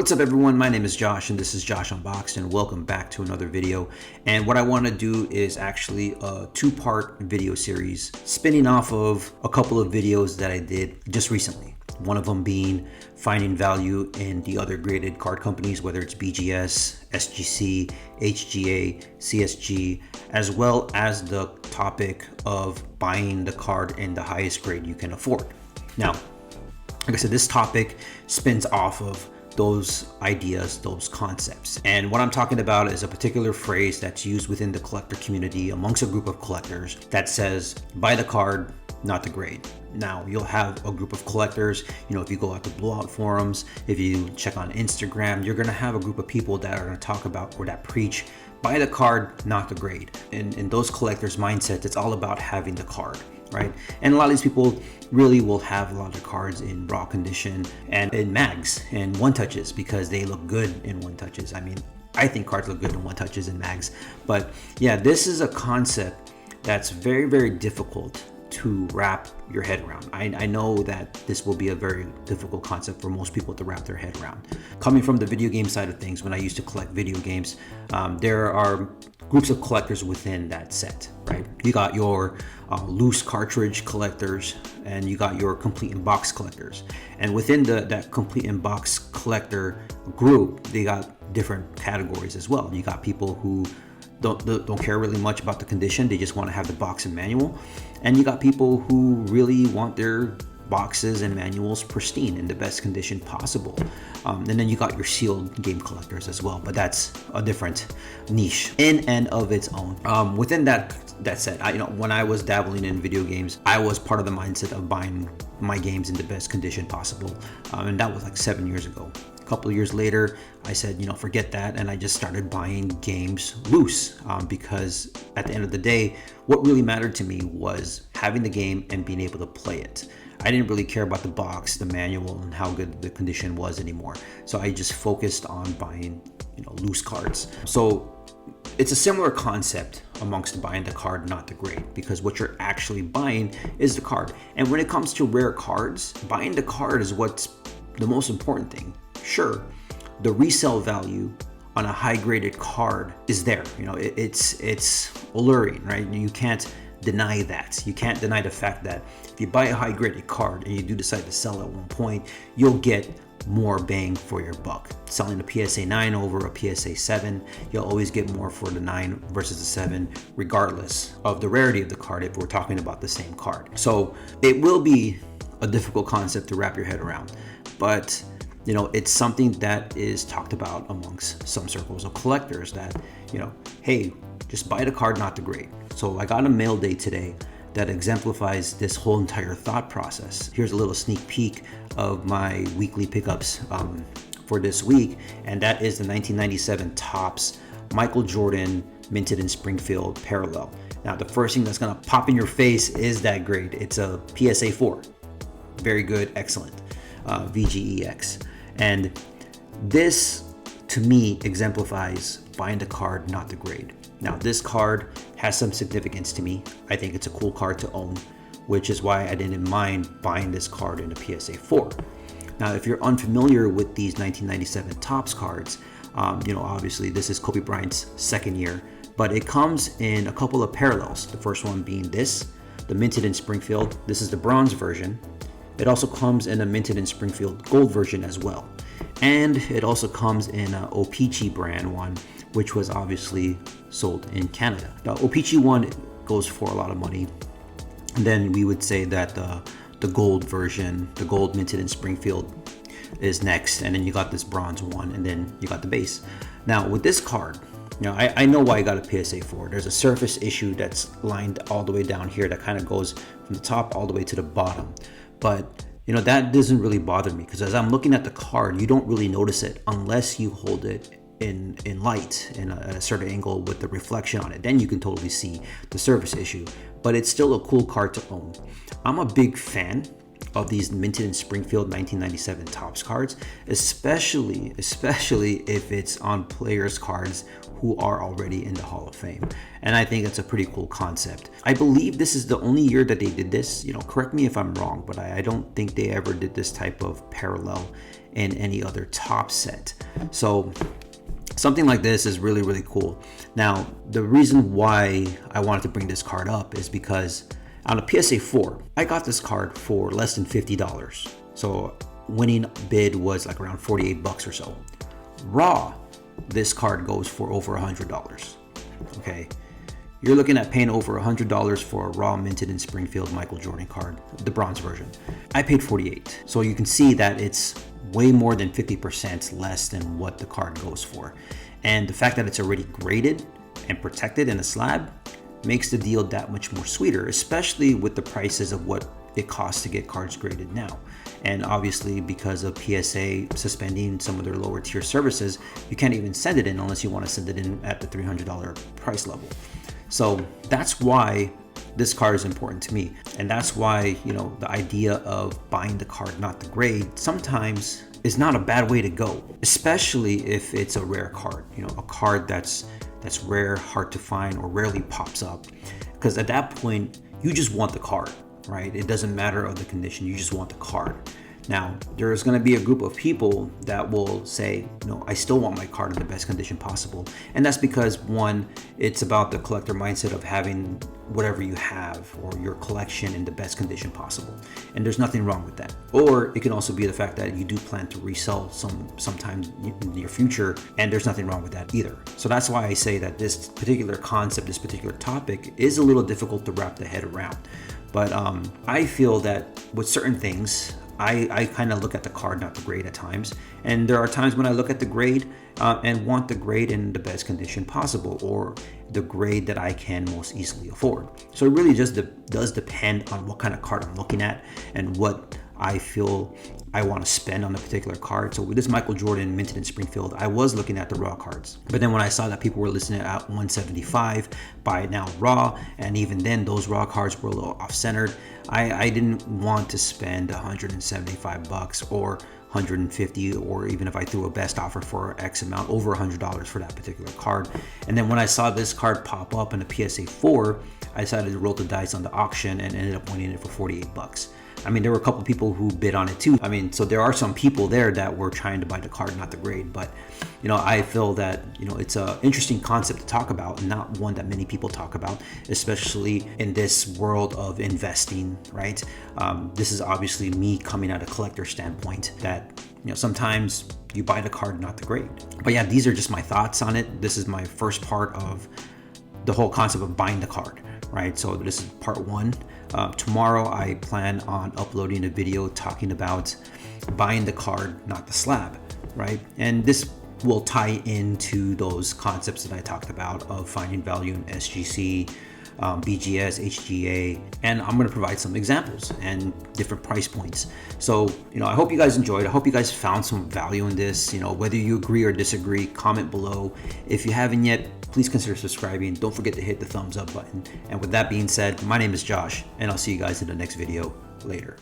What's up everyone, my name is Josh and this is Josh Unboxed and welcome back to another video. And what I want to do is actually a two-part video series spinning off of a couple of videos that I did just recently. One of them being finding value in the other graded card companies, whether it's BGS, SGC, HGA, CSG, as well as the topic of buying the card in the highest grade you can afford. Now, like I said, this topic spins off of those ideas, those concepts. And what I'm talking about is a particular phrase that's used within the collector community amongst a group of collectors that says, buy the card, not the grade. Now, you'll have a group of collectors, if you go out to blowout forums, if you check on Instagram, you're gonna have a group of people that are gonna talk about or that preach, buy the card, not the grade. In those collectors' mindsets, it's all about having the card, right? And a lot of these people really will have a lot of cards in raw condition and in mags and one touches because they look good in one touches. I mean, I think cards look good in one touches and mags, but yeah, this is a concept that's very, very difficult to wrap your head around. I know that this will be a very difficult concept for most people to wrap their head around. Coming from the video game side of things, when I used to collect video games, there are groups of collectors within that set, right? You got your loose cartridge collectors and you got your complete in box collectors. And within that complete in box collector group, they got different categories as well. You got people who don't care really much about the condition, they just want to have the box and manual. And you got people who really want their boxes and manuals pristine in the best condition possible. And then you got your sealed game collectors as well, but that's a different niche in and of its own. Within that set, when I was dabbling in video games, I was part of the mindset of buying my games in the best condition possible. And that was like 7 years ago. A couple of years later, I said, forget that. And I just started buying games loose because at the end of the day, what really mattered to me was having the game and being able to play it. I didn't really care about the box, the manual, and how good the condition was anymore. So I just focused on buying, loose cards. So it's a similar concept amongst buying the card, not the grade, because what you're actually buying is the card. And when it comes to rare cards, buying the card is what's the most important thing. Sure, the resale value on a high graded card is there. It's alluring, right? You can't deny that. You can't deny the fact that if you buy a high graded card and you do decide to sell at one point, you'll get more bang for your buck. Selling a PSA 9 over a PSA 7, you'll always get more for the 9 versus the 7, regardless of the rarity of the card if we're talking about the same card. So it will be a difficult concept to wrap your head around, but it's something that is talked about amongst some circles of collectors that, hey, just buy the card, not the grade. So I got a mail day today that exemplifies this whole entire thought process. Here's a little sneak peek of my weekly pickups for this week, and that is the 1997 Topps Michael Jordan minted in Springfield parallel. Now, the first thing that's gonna pop in your face is that grade. It's a PSA 4. Very good, excellent, VGEX. And this, to me, exemplifies buying the card, not the grade. Now, this card has some significance to me. I think it's a cool card to own, which is why I didn't mind buying this card in a PSA 4. Now, if you're unfamiliar with these 1997 Topps cards, obviously this is Kobe Bryant's second year, but it comes in a couple of parallels. The first one being this, the minted in Springfield. This is the bronze version. It also comes in a minted in Springfield gold version as well. And it also comes in a O-Pee-Chee brand one, which was obviously sold in Canada. Now, O-Pee-Chee one goes for a lot of money. And then we would say that the gold version, the gold minted in Springfield is next. And then you got this bronze one, and then you got the base. Now with this card, I know why I got a PSA 4. There's a surface issue that's lined all the way down here that kind of goes from the top all the way to the bottom. But that doesn't really bother me because as I'm looking at the card, you don't really notice it unless you hold it in light in a certain angle with the reflection on it. Then you can totally see the surface issue, but it's still a cool card to own. I'm a big fan of these minted in Springfield 1997 Topps cards, especially if it's on players' cards who are already in the Hall of Fame. And I think it's a pretty cool concept. I believe this is the only year that they did this. Correct me if I'm wrong, but I don't think they ever did this type of parallel in any other top set. So something like this is really, really cool. Now, the reason why I wanted to bring this card up is because on a PSA 4, I got this card for less than $50. So winning bid was like around 48 bucks or so. Raw, this card goes for over $100. Okay. You're looking at paying over $100 for a raw minted in Springfield Michael Jordan card, the bronze version. I paid 48. So you can see that it's way more than 50% less than what the card goes for. And the fact that it's already graded and protected in a slab makes the deal that much more sweeter, especially with the prices of what it costs to get cards graded now. And obviously because of PSA suspending some of their lower tier services, you can't even send it in unless you want to send it in at the $300 price level. So that's why this card is important to me. And that's why, you know, the idea of buying the card, not the grade, sometimes is not a bad way to go, especially if it's a rare card, you know, a card that's rare, hard to find, or rarely pops up. Because at that point, you just want the card, right? It doesn't matter of the condition, you just want the card. Now, there's going to be a group of people that will say, no, I still want my card in the best condition possible. And that's because, one, it's about the collector mindset of having whatever you have or your collection in the best condition possible. And there's nothing wrong with that. Or it can also be the fact that you do plan to resell sometime in the near future, and there's nothing wrong with that either. So that's why I say that this particular concept, this particular topic is a little difficult to wrap the head around. But I feel that with certain things, I kind of look at the card, not the grade at times. And there are times when I look at the grade and want the grade in the best condition possible, or the grade that I can most easily afford. So it really just does depend on what kind of card I'm looking at and what I feel I want to spend on a particular card. So with this Michael Jordan minted in Springfield, I was looking at the raw cards. But then when I saw that people were listing it at $175, buy it now raw, and even then those raw cards were a little off-centered, I didn't want to spend $175 or $150, or even if I threw a best offer for X amount, over $100 for that particular card. And then when I saw this card pop up in a PSA 4, I decided to roll the dice on the auction and ended up winning it for 48 bucks. I mean, there were a couple people who bid on it too. I mean, so there are some people there that were trying to buy the card, not the grade. But, you know, I feel that, you know, it's an interesting concept to talk about, and not one that many people talk about, especially in this world of investing, right? This is obviously me coming at a collector standpoint that, you know, sometimes you buy the card, not the grade. But yeah, these are just my thoughts on it. This is my first part of the whole concept of buying the card, right? So this is part one. Tomorrow I plan on uploading a video talking about buying the card, not the slab, right? And this will tie into those concepts that I talked about of finding value in SGC, BGS, HGA, and I'm going to provide some examples and different price points. So, you know, I hope you guys enjoyed. I hope you guys found some value in this. You know, whether you agree or disagree, comment below. If you haven't yet, please consider subscribing. Don't forget to hit the thumbs up button. And with that being said, my name is Josh, and I'll see you guys in the next video later.